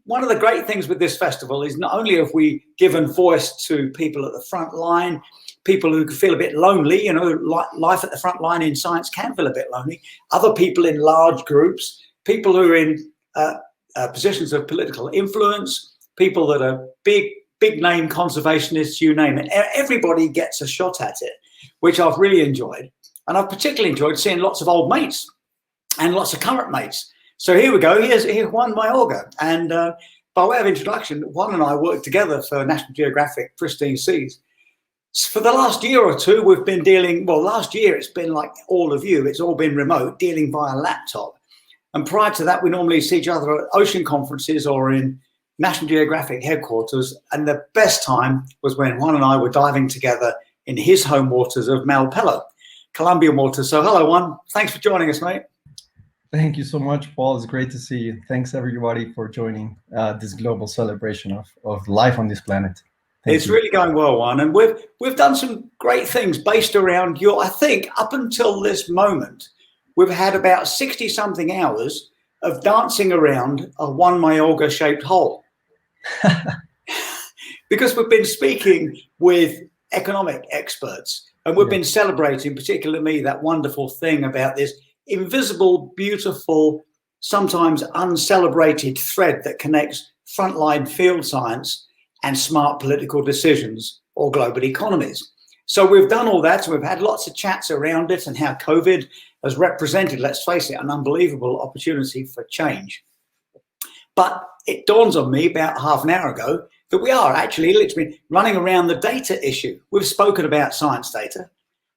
one of the great things with this festival is not only have we given voice to people at the front line, people who feel a bit lonely, you know, life at the front line in science can feel a bit lonely, other people in large groups, people who are in positions of political influence, people that are big name conservationists, you name it. Everybody gets a shot at it, which I've really enjoyed. And I've particularly enjoyed seeing lots of old mates and lots of current mates. So here we go. Here's Juan Mayorga. And by way of introduction, Juan and I worked together for National Geographic Pristine Seas. For the last year or two, we've been dealing, well, last year it's been like all of you, it's all been remote, dealing via laptop. And prior to that, we normally see each other at ocean conferences or in National Geographic headquarters. And the best time was when Juan and I were diving together in his home waters of Malpelo, Colombian waters. So hello, Juan. Thanks for joining us, mate. Thank you so much, Paul. It's great to see you. Thanks, everybody, for joining this global celebration of life on this planet. It's really going well, Juan. And we've done some great things based around your, I think, up until this moment, we've had about 60-something hours of dancing around a one Mayorga-shaped hole. Because we've been speaking with economic experts and we've been celebrating, particularly me, that wonderful thing about this invisible, beautiful, sometimes uncelebrated thread that connects frontline field science and smart political decisions or global economies. So we've done all that. So we've had lots of chats around it and how COVID has represented, let's face it, an unbelievable opportunity for change. But it dawns on me about half an hour ago that we are actually literally running around the data issue. We've spoken about science data.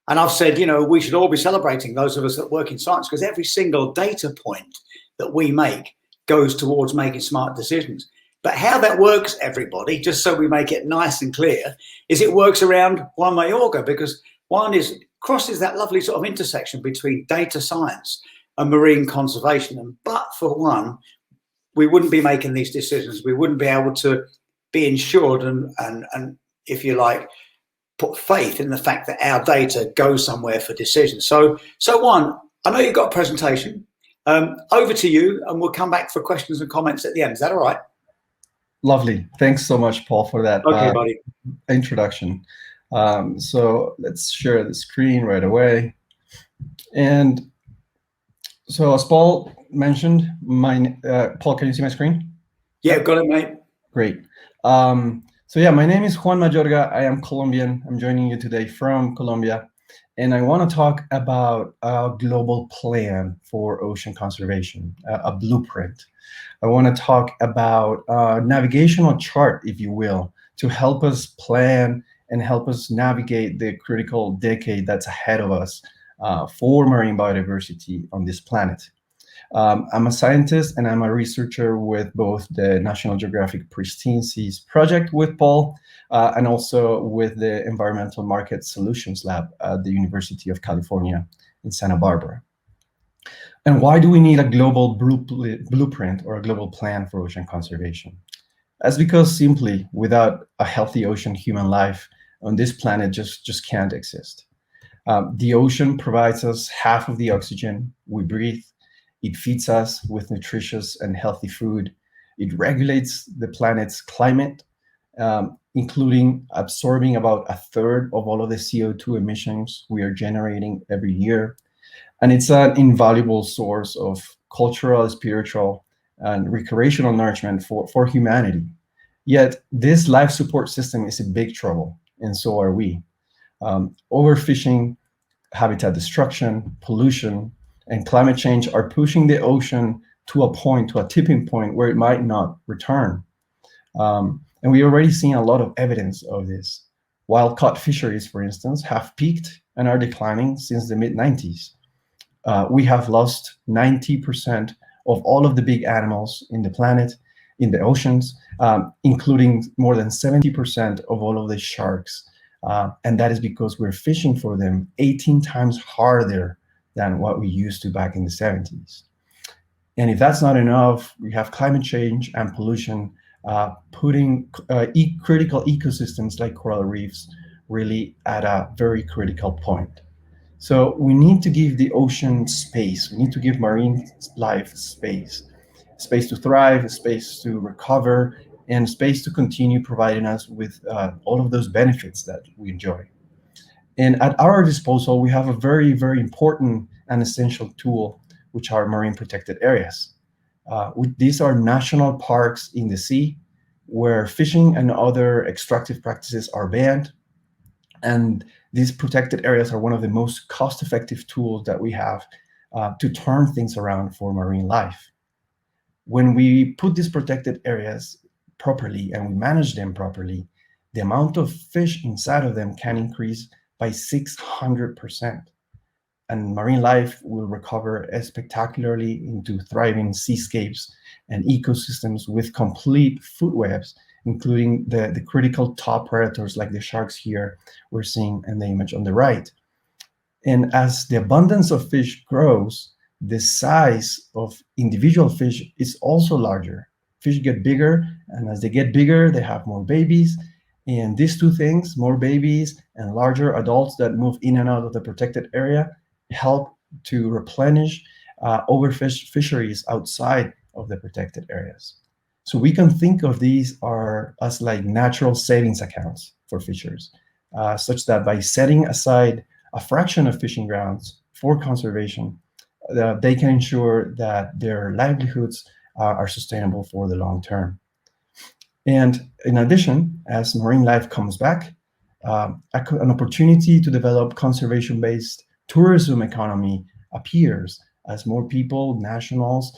And I've said, you know, we should all be celebrating those of us that work in science because every single data point that we make goes towards making smart decisions. But how that works, everybody, just so we make it nice and clear, is it works around Juan Mayorga because Juan crosses that lovely sort of intersection between data science and marine conservation. And but for Juan, we wouldn't be making these decisions. We wouldn't be able to be insured and if you like, put faith in the fact that our data goes somewhere for decisions. So Juan, I know you've got a presentation. Over to you, and we'll come back for questions and comments at the end. Is that all right? Lovely. Thanks so much, Paul, for that buddy. Introduction. So let's share the screen right away. And so as Paul mentioned, Paul, can you see my screen? Yeah, got it, mate. Great. So yeah, my name is Juan Mayorga. I am Colombian. I'm joining you today from Colombia. And I want to talk about a global plan for ocean conservation, a blueprint. I want to talk about a navigational chart, if you will, to help us plan and help us navigate the critical decade that's ahead of us for marine biodiversity on this planet. I'm a scientist and I'm a researcher with both the National Geographic Pristine Seas project with Paul and also with the Environmental Market Solutions Lab at the University of California in Santa Barbara. And why do we need a global blueprint or a global plan for ocean conservation? That's because simply without a healthy ocean, human life on this planet just can't exist. The ocean provides us half of the oxygen we breathe. It feeds us with nutritious and healthy food. It regulates the planet's climate, including absorbing about a third of all of the CO2 emissions we are generating every year. And it's an invaluable source of cultural, spiritual, and recreational nourishment for humanity. Yet this life support system is in big trouble, and so are we. Overfishing, habitat destruction, pollution, and climate change are pushing the ocean to a tipping point where it might not return. And we already seen a lot of evidence of this. Wild-caught fisheries, for instance, have peaked and are declining since the mid-90s. We have lost 90% of all of the big animals in the planet, in the oceans, including more than 70% of all of the sharks. And that is because we're fishing for them 18 times harder than what we used to back in the 70s. And if that's not enough, we have climate change and pollution putting critical ecosystems like coral reefs really at a very critical point. So we need to give the ocean space. We need to give marine life space. space to thrive, a space to recover, and space to continue providing us with all of those benefits that we enjoy. And at our disposal, we have a very, very important and essential tool, which are marine protected areas. These are national parks in the sea where fishing and other extractive practices are banned. And these protected areas are one of the most cost-effective tools that we have to turn things around for marine life. When we put these protected areas properly and we manage them properly, the amount of fish inside of them can increase by 600%. And marine life will recover spectacularly into thriving seascapes and ecosystems with complete food webs, including the critical top predators like the sharks here we're seeing in the image on the right. And as the abundance of fish grows, the size of individual fish is also larger. Fish get bigger, and as they get bigger, they have more babies. And these two things, more babies and larger adults that move in and out of the protected area, help to replenish overfished fisheries outside of the protected areas. So we can think of these as like natural savings accounts for fishers, such that by setting aside a fraction of fishing grounds for conservation, they can ensure that their livelihoods are sustainable for the long term. And in addition, as marine life comes back, an opportunity to develop conservation-based tourism economy appears as more people, nationals,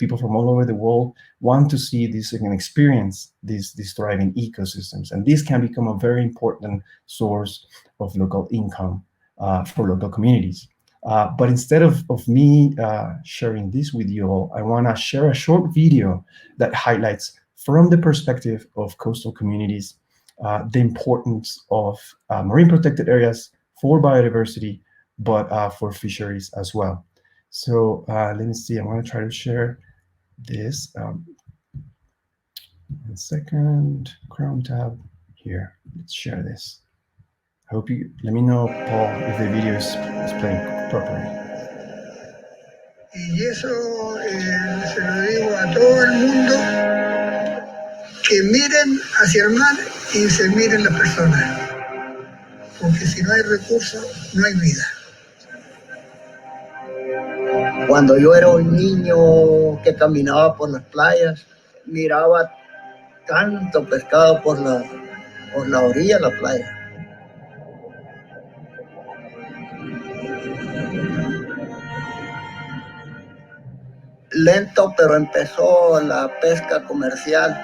people from all over the world want to see this and experience these thriving ecosystems. And this can become a very important source of local income for local communities. But instead of me sharing this with you all, I want to share a short video that highlights from the perspective of coastal communities the importance of marine protected areas for biodiversity, but for fisheries as well. So let me see, I'm going to try to share this. 1 second, Chrome tab here. Let's share this. I hope you, let me know, Paul, if the video is playing properly. Y eso se lo digo a todo el mundo, que miren hacia el mar y se miren las personas, porque si no hay recursos, no hay vida. Cuando yo era un niño que caminaba por las playas, miraba tanto pescado por la orilla de la playa. Lento, pero empezó la pesca comercial.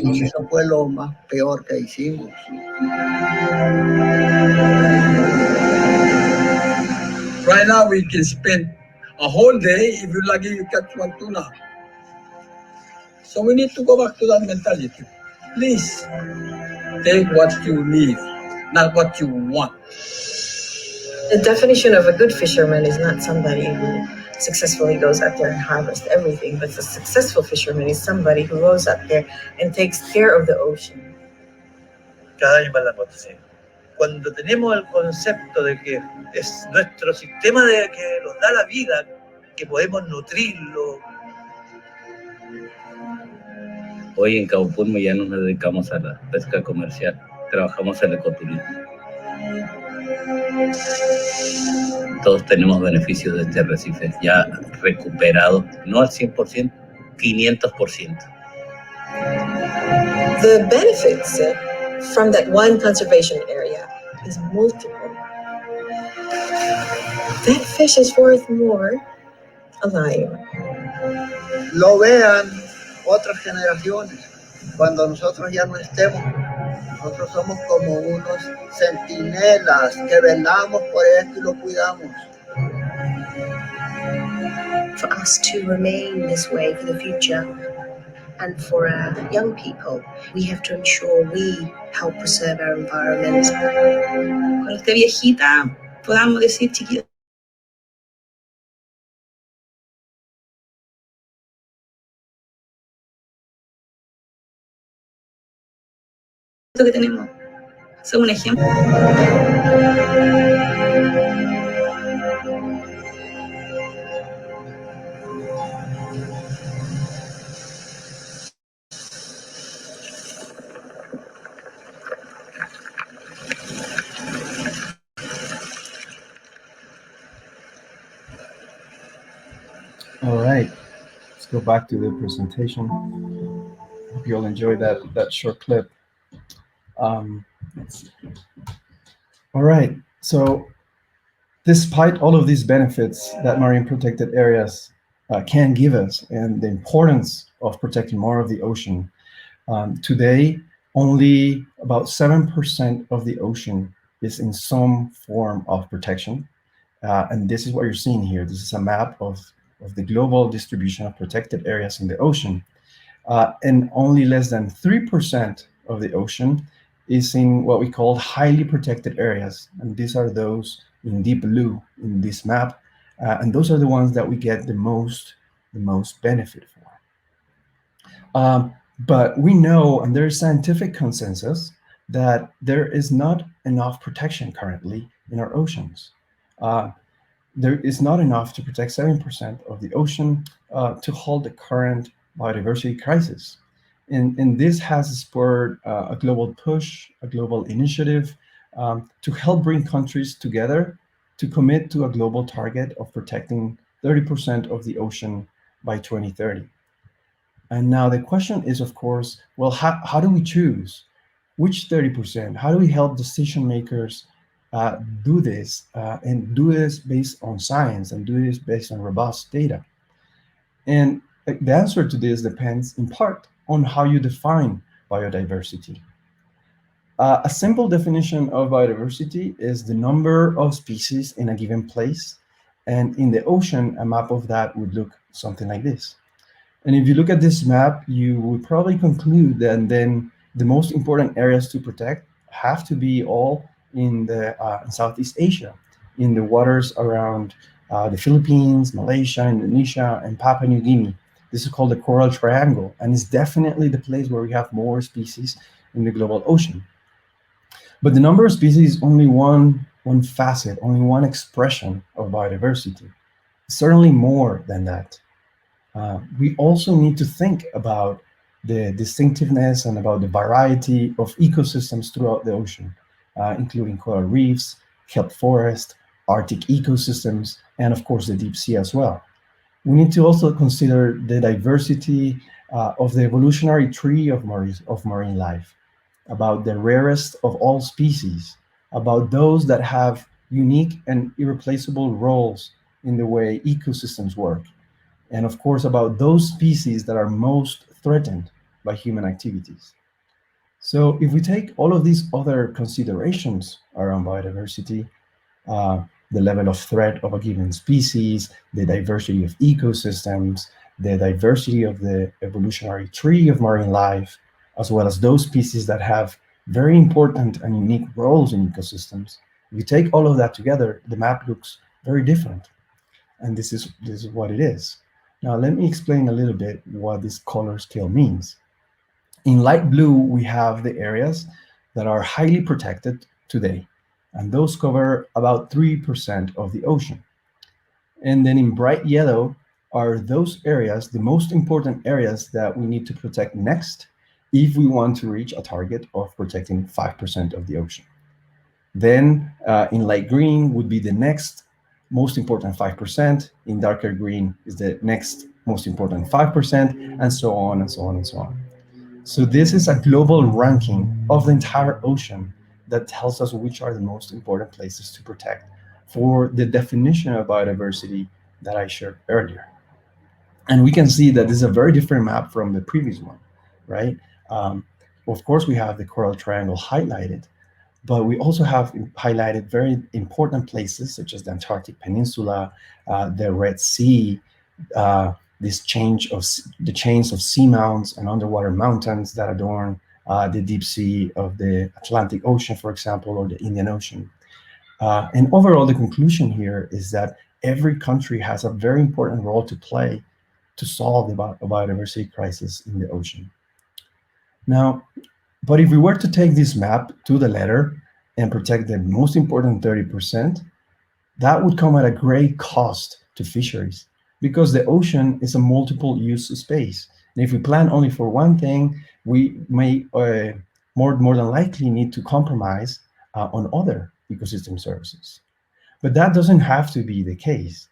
Y eso fue lo más peor que hicimos. Right now we can spend a whole day if you're lucky you catch one tuna. So we need to go back to that mentality. Please take what you need, not what you want. The definition of a good fisherman is not somebody who successfully goes out there and harvests everything, but a successful fisherman is somebody who goes out there and takes care of the ocean. Cada año más la acontece. Cuando tenemos el concepto de que es nuestro sistema de que nos da la vida, que podemos nutrirlo. Hoy en Cabo Pulmo ya no nos dedicamos a la pesca comercial, trabajamos en el ecoturismo. Todos tenemos beneficios de este arrecife ya recuperado, no al 100%, 500%. The benefits from that one conservation area is multiple. That fish is worth more alive. Lo vean otras generaciones. Cuando nosotros ya no estemos, nosotros somos como unos centinelas que velamos por esto y lo cuidamos. For us to remain this way for the future, and for young people, we have to ensure we help preserve our environment. Cuando esté viejita, podamos decir, chiquita, que tenemos, Eso es un ejemplo. All right, let's go back to the presentation. Hope you all enjoyed that short clip. Let's see. All right, so despite all of these benefits that marine protected areas can give us and the importance of protecting more of the ocean, today only about 7% of the ocean is in some form of protection. And this is what you're seeing here. This is a map of the global distribution of protected areas in the ocean. And only less than 3% of the ocean is in what we call highly protected areas. And these are those in deep blue in this map. And those are the ones that we get the most benefit for. But we know, and there is scientific consensus, that there is not enough protection currently in our oceans. There is not enough to protect 7% of the ocean to halt the current biodiversity crisis. And this has spurred a global push, a global initiative to help bring countries together to commit to a global target of protecting 30% of the ocean by 2030. And now the question is, of course, well, how do we choose which 30%? How do we help decision makers do this and do this based on science and do this based on robust data? And the answer to this depends in part on how you define biodiversity. A simple definition of biodiversity is the number of species in a given place. And in the ocean, a map of that would look something like this. And if you look at this map, you would probably conclude that then the most important areas to protect have to be all in the in Southeast Asia, in the waters around the Philippines, Malaysia, Indonesia, and Papua New Guinea. This is called the Coral Triangle, and it's definitely the place where we have more species in the global ocean. But the number of species is only one facet, only one expression of biodiversity. Certainly more than that. We also need to think about the distinctiveness and about the variety of ecosystems throughout the ocean, including coral reefs, kelp forest, Arctic ecosystems, and of course the deep sea as well. We need to also consider the diversity of the evolutionary tree of marine life, about the rarest of all species, about those that have unique and irreplaceable roles in the way ecosystems work, and of course about those species that are most threatened by human activities. So if we take all of these other considerations around biodiversity, the level of threat of a given species, the diversity of ecosystems, the diversity of the evolutionary tree of marine life, as well as those species that have very important and unique roles in ecosystems, if you take all of that together, the map looks very different. And this is what it is. Now, let me explain a little bit what this color scale means. In light blue, we have the areas that are highly protected today, and those cover about 3% of the ocean. And then in bright yellow are those areas, the most important areas that we need to protect next if we want to reach a target of protecting 5% of the ocean. Then in light green would be the next most important 5%, in darker green is the next most important 5%, and so on and so on and so on. So this is a global ranking of the entire ocean that tells us which are the most important places to protect for the definition of biodiversity that I shared earlier. And we can see that this is a very different map from the previous one, right? Of course, we have the Coral Triangle highlighted, but we also have highlighted very important places such as the Antarctic Peninsula, the Red Sea, the chains of seamounts and underwater mountains that adorn the deep sea of the Atlantic Ocean, for example, or the Indian Ocean. And overall, the conclusion here is that every country has a very important role to play to solve the biodiversity crisis in the ocean. Now, But if we were to take this map to the letter and protect the most important 30%, that would come at a great cost to fisheries, because the ocean is a multiple use space. And if we plan only for one thing, we may more than likely need to compromise on other ecosystem services. But that doesn't have to be the case.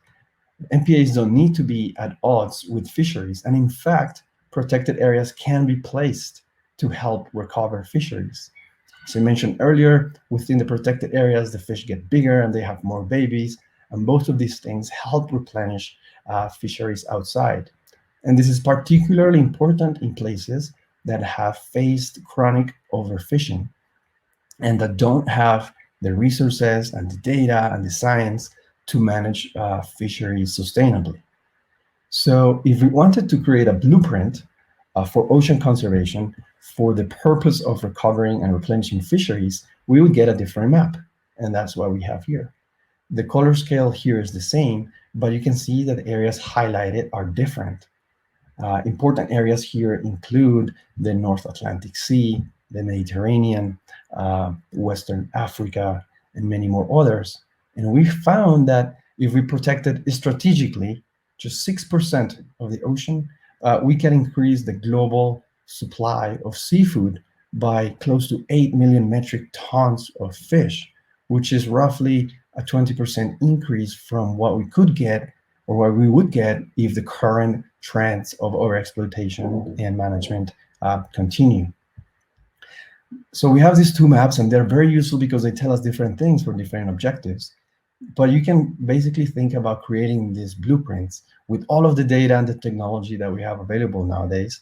MPAs don't need to be at odds with fisheries, and in fact, protected areas can be placed to help recover fisheries. As I mentioned earlier, within the protected areas, the fish get bigger and they have more babies, and both of these things help replenish fisheries outside. And this is particularly important in places that have faced chronic overfishing and that don't have the resources and the data and the science to manage fisheries sustainably. So if we wanted to create a blueprint for ocean conservation for the purpose of recovering and replenishing fisheries, we would get a different map. And that's what we have here. The color scale here is the same, but you can see that areas highlighted are different. Important areas here include the North Atlantic Sea, the Mediterranean, Western Africa, and many more others. And we found that if we protected strategically just 6% of the ocean, we can increase the global supply of seafood by close to 8 million metric tons of fish, which is roughly a 20% increase from what we could get or what we would get if the current trends of overexploitation and management continue. So we have these two maps, and they're very useful because they tell us different things for different objectives. But you can basically think about creating these blueprints with all of the data and the technology that we have available nowadays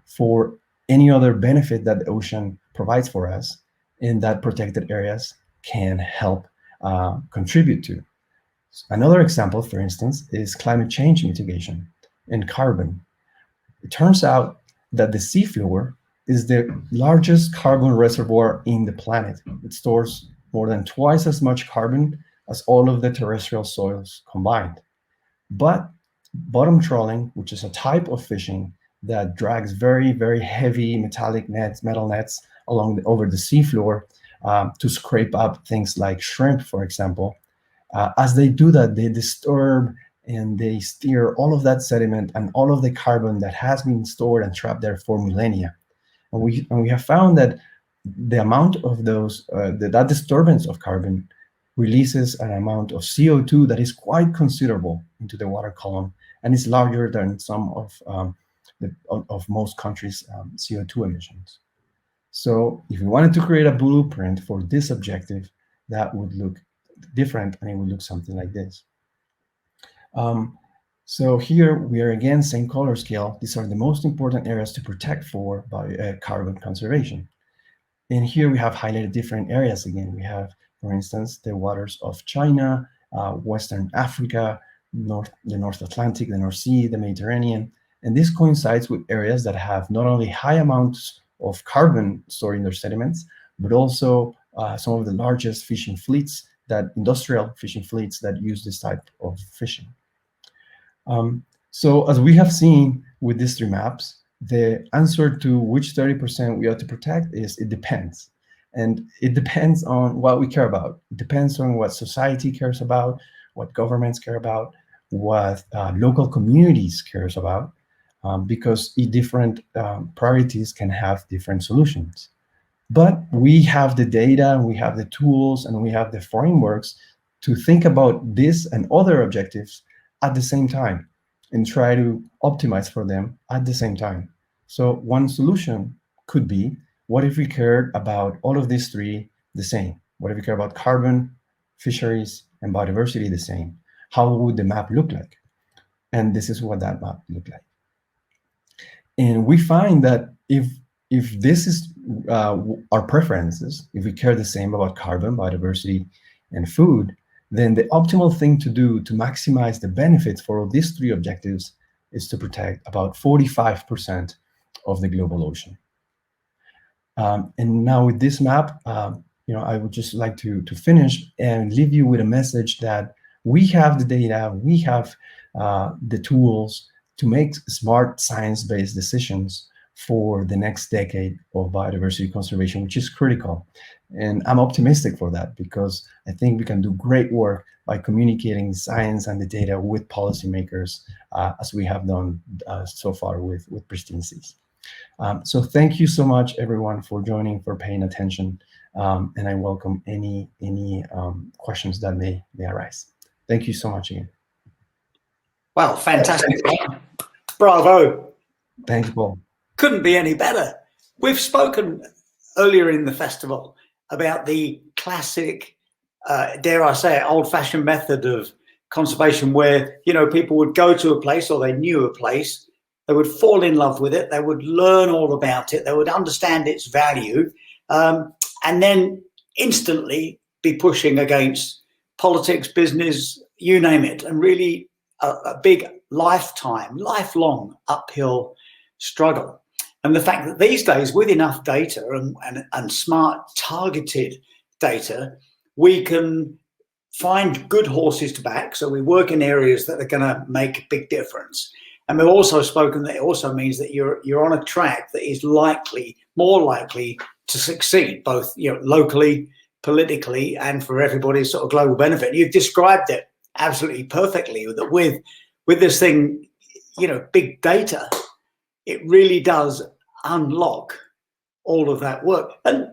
for any other benefit that the ocean provides for us and that protected areas can help contribute to. Another example, for instance, is climate change mitigation and carbon. It turns out that the seafloor is the largest carbon reservoir in the planet. It stores more than twice as much carbon as all of the terrestrial soils combined. But bottom trawling, which is a type of fishing that drags very, very heavy metallic nets, metal nets over the seafloor to scrape up things like shrimp, for example, as they do that, they disturb and they steer all of that sediment and all of the carbon that has been stored and trapped there for millennia. And we have found that the amount of those, that disturbance of carbon releases an amount of CO2 that is quite considerable into the water column and is larger than some of most countries' CO2 emissions. So if we wanted to create a blueprint for this objective, that would look different, and it would look something like this. So here we are again, same color scale. These are the most important areas to protect for by carbon conservation. And here we have highlighted different areas again. We have, for instance, the waters of China, Western Africa, the North Atlantic, the North Sea, the Mediterranean. And this coincides with areas that have not only high amounts of carbon stored in their sediments, but also some of the largest fishing fleets, industrial fishing fleets that use this type of fishing. So as we have seen with these three maps, the answer to which 30% we ought to protect is it depends. And it depends on what we care about. It depends on what society cares about, what governments care about, what local communities cares about, because different priorities can have different solutions. But we have the data, and we have the tools, and we have the frameworks to think about this and other objectives at the same time and try to optimize for them at the same time. So one solution could be, what if we cared about all of these three the same? What if we care about carbon, fisheries, and biodiversity the same? How would the map look like? And this is what that map looked like. And we find that if this is our preferences, if we care the same about carbon, biodiversity, and food, then the optimal thing to do to maximize the benefits for all these three objectives is to protect about 45% of the global ocean. And now with this map, I would just like to finish and leave you with a message that we have the data, we have the tools to make smart science-based decisions for the next decade of biodiversity conservation, which is critical. And I'm optimistic for that because I think we can do great work by communicating science and the data with policymakers, as we have done so far with Pristine Seas. So thank you so much, everyone, for joining, for paying attention, and I welcome any questions that may arise. Thank you so much again. Wow, fantastic. Bravo. Thanks, Paul. Couldn't be any better. We've spoken earlier in the festival about the classic, dare I say it, old-fashioned method of conservation where, you know, people would go to a place or they knew a place, they would fall in love with it, they would learn all about it, they would understand its value, and then instantly be pushing against politics, business, you name it, and really a big lifelong uphill struggle. And the fact that these days, with enough data and smart targeted data, we can find good horses to back. So we work in areas that are going to make a big difference. And we've also spoken that it also means that you're on a track that is more likely to succeed, both, you know, locally, politically, and for everybody's sort of global benefit. You've described it absolutely perfectly, that with this thing, you know, big data, it really does unlock all of that work. And,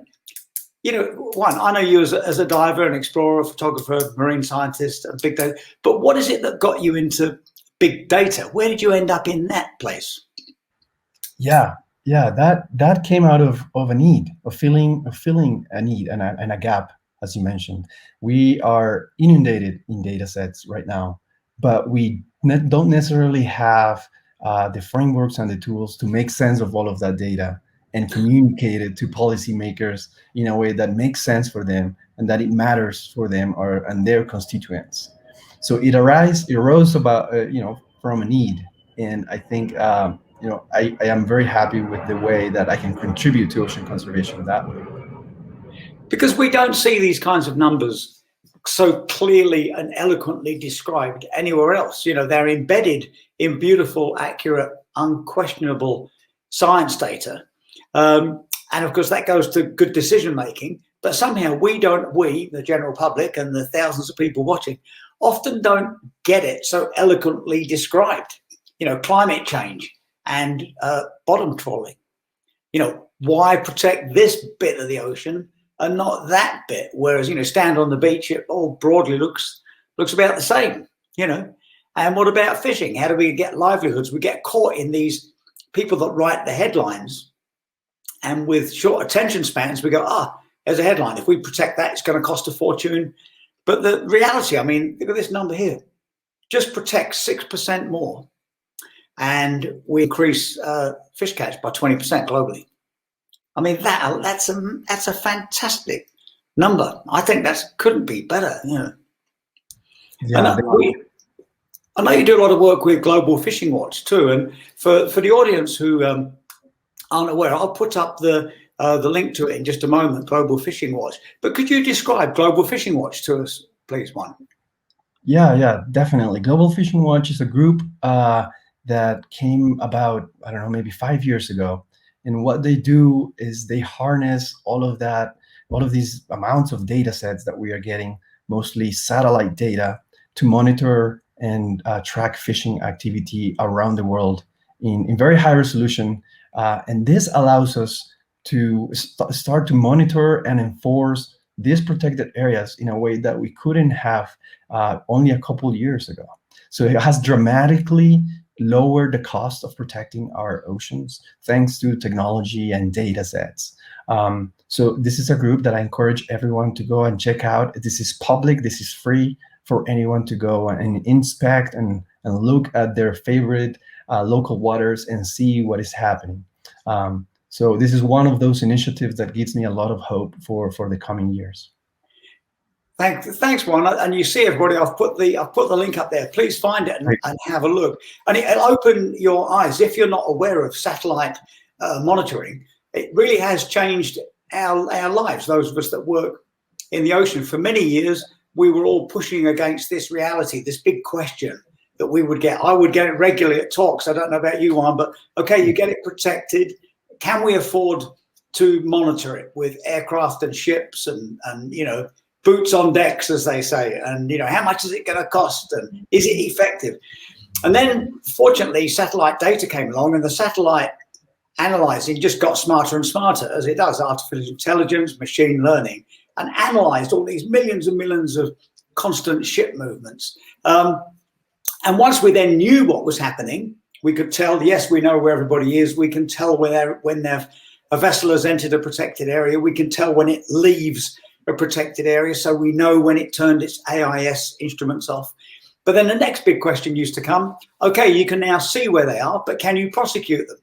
you know, Juan, I know you as a diver and explorer, photographer, marine scientist, and big data, but what is it that got you into big data? Where did you end up in that place? Yeah, that came out of a need, of feeling a need and a gap, as you mentioned. We are inundated in data sets right now, but we don't necessarily have the frameworks and the tools to make sense of all of that data and communicate it to policymakers in a way that makes sense for them and that it matters for them and their constituents. So it arose about from a need, and I think I am very happy with the way that I can contribute to ocean conservation that way. Because we don't see these kinds of numbers so clearly and eloquently described anywhere else. You know, they're embedded in beautiful, accurate, unquestionable science data. And of course, that goes to good decision making. But somehow we, the general public and the thousands of people watching, often don't get it so eloquently described. You know, climate change and bottom trawling. You know, why protect this bit of the ocean and not that bit? Whereas, you know, stand on the beach, it all broadly looks about the same, you know. And what about fishing? How do we get livelihoods? We get caught in these people that write the headlines, and with short attention spans, we go, there's a headline. If we protect that, it's going to cost a fortune. But the reality, I mean, look at this number here. Just protect 6% more, and we increase fish catch by 20% globally. I mean, that's a fantastic number. I think that couldn't be better. You know. Yeah. I know you do a lot of work with Global Fishing Watch too, and for the audience who aren't aware, I'll put up the link to it in just a moment. Global Fishing Watch. But could you describe Global Fishing Watch to us, please, Juan? Yeah, definitely. Global Fishing Watch is a group that came about, I don't know, maybe 5 years ago. And what they do is they harness all of these amounts of data sets that we are getting, mostly satellite data, to monitor and track fishing activity around the world in very high resolution. And this allows us to start to monitor and enforce these protected areas in a way that we couldn't have only a couple years ago. So it has dramatically lowered the cost of protecting our oceans thanks to technology and data sets. So this is a group that I encourage everyone to go and check out. This is public, this is free for anyone to go and inspect and look at their favorite local waters and see what is happening. So this is one of those initiatives that gives me a lot of hope for the coming years. Thanks, Juan. And you see, everybody, I've put the link up there. Please find it and have a look. And it'll open your eyes. If you're not aware of satellite monitoring, it really has changed our lives, those of us that work in the ocean. For many years, we were all pushing against this reality, this big question that we would get. I would get it regularly at talks. I don't know about you, Juan, but okay, you get it protected. can we afford to monitor it with aircraft and ships and you know, boots on decks, as they say, and you know, how much is it going to cost, and is it effective? And then, fortunately, satellite data came along, and the satellite analyzing just got smarter and smarter, as it does, artificial intelligence, machine learning, and analyzed all these millions and millions of constant ship movements. And once we then knew what was happening, we could tell, yes, we know where everybody is. We can tell when a vessel has entered a protected area. We can tell when it leaves a protected area, so we know when it turned its AIS instruments off. But then the next big question used to come, okay, you can now see where they are, but can you prosecute them?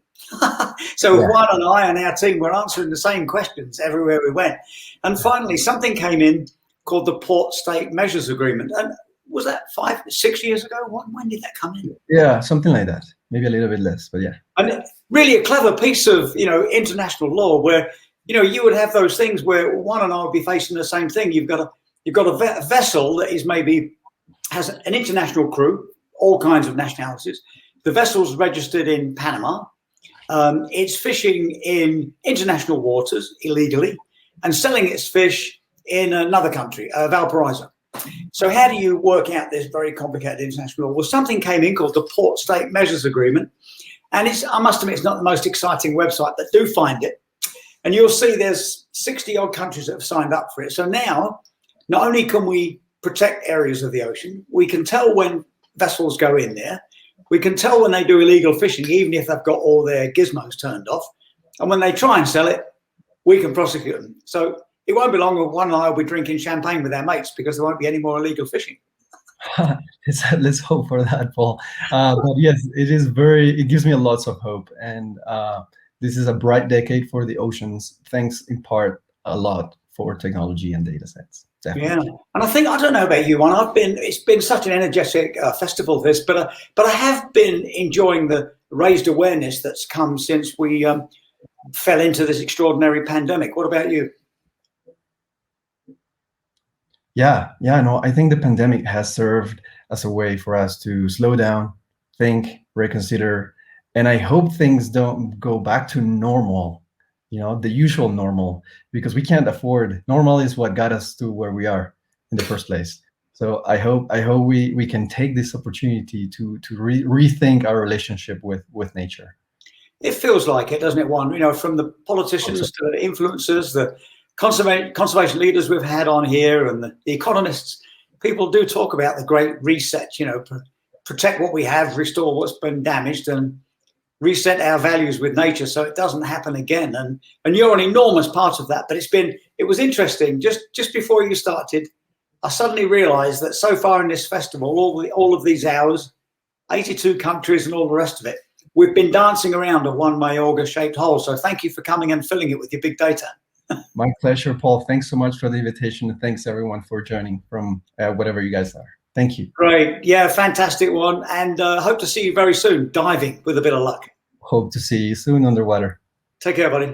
So Juan and I and our team were answering the same questions everywhere we went. And finally, something came in called the Port State Measures Agreement. And was that 5-6 years ago? When did that come in? Yeah, something like that. Maybe a little bit less, but yeah. And really a clever piece of, you know, international law where, you know, you would have those things where Juan and I would be facing the same thing. You've got a vessel that is has an international crew, all kinds of nationalities. The vessel's registered in Panama. It's fishing in international waters illegally and selling its fish in another country, Valparaiso. So how do you work out this very complicated international law? Well, something came in called the Port State Measures Agreement. And I must admit, it's not the most exciting website, but do find it. And you'll see there's 60 odd countries that have signed up for it. So now, not only can we protect areas of the ocean, we can tell when vessels go in there. We can tell when they do illegal fishing, even if they've got all their gizmos turned off. And when they try and sell it, we can prosecute them. So it won't be long when Juan and I will be drinking champagne with our mates because there won't be any more illegal fishing. Let's hope for that, Paul. But yes, it gives me lots of hope. And this is a bright decade for the oceans. Thanks in part a lot for technology and data sets. Definitely. Yeah, and I don't know about you, Juan. It's been such an energetic festival, this, but I have been enjoying the raised awareness that's come since we fell into this extraordinary pandemic. What about you? Yeah, no, I think the pandemic has served as a way for us to slow down, think, reconsider, and I hope things don't go back to normal, you know, the usual normal, because we can't afford. Normal is what got us to where we are in the first place. So I hope we can take this opportunity to rethink our relationship with nature. It feels like it, doesn't it, Juan? You know, from the politicians to the influencers, the conservation leaders we've had on here, and the economists, people do talk about the great reset, you know, protect what we have, restore what's been damaged, and reset our values with nature so it doesn't happen again. And you're an enormous part of that. But it was interesting. Just before you started, I suddenly realized that so far in this festival, all of these hours, 82 countries and all the rest of it, we've been dancing around a one Mayorga shaped hole. So thank you for coming and filling it with your big data. My pleasure, Paul. Thanks so much for the invitation, and thanks everyone for joining from whatever you guys are. Thank you. Great. Yeah, fantastic one. And hope to see you very soon, diving with a bit of luck. Hope to see you soon underwater. Take care, buddy.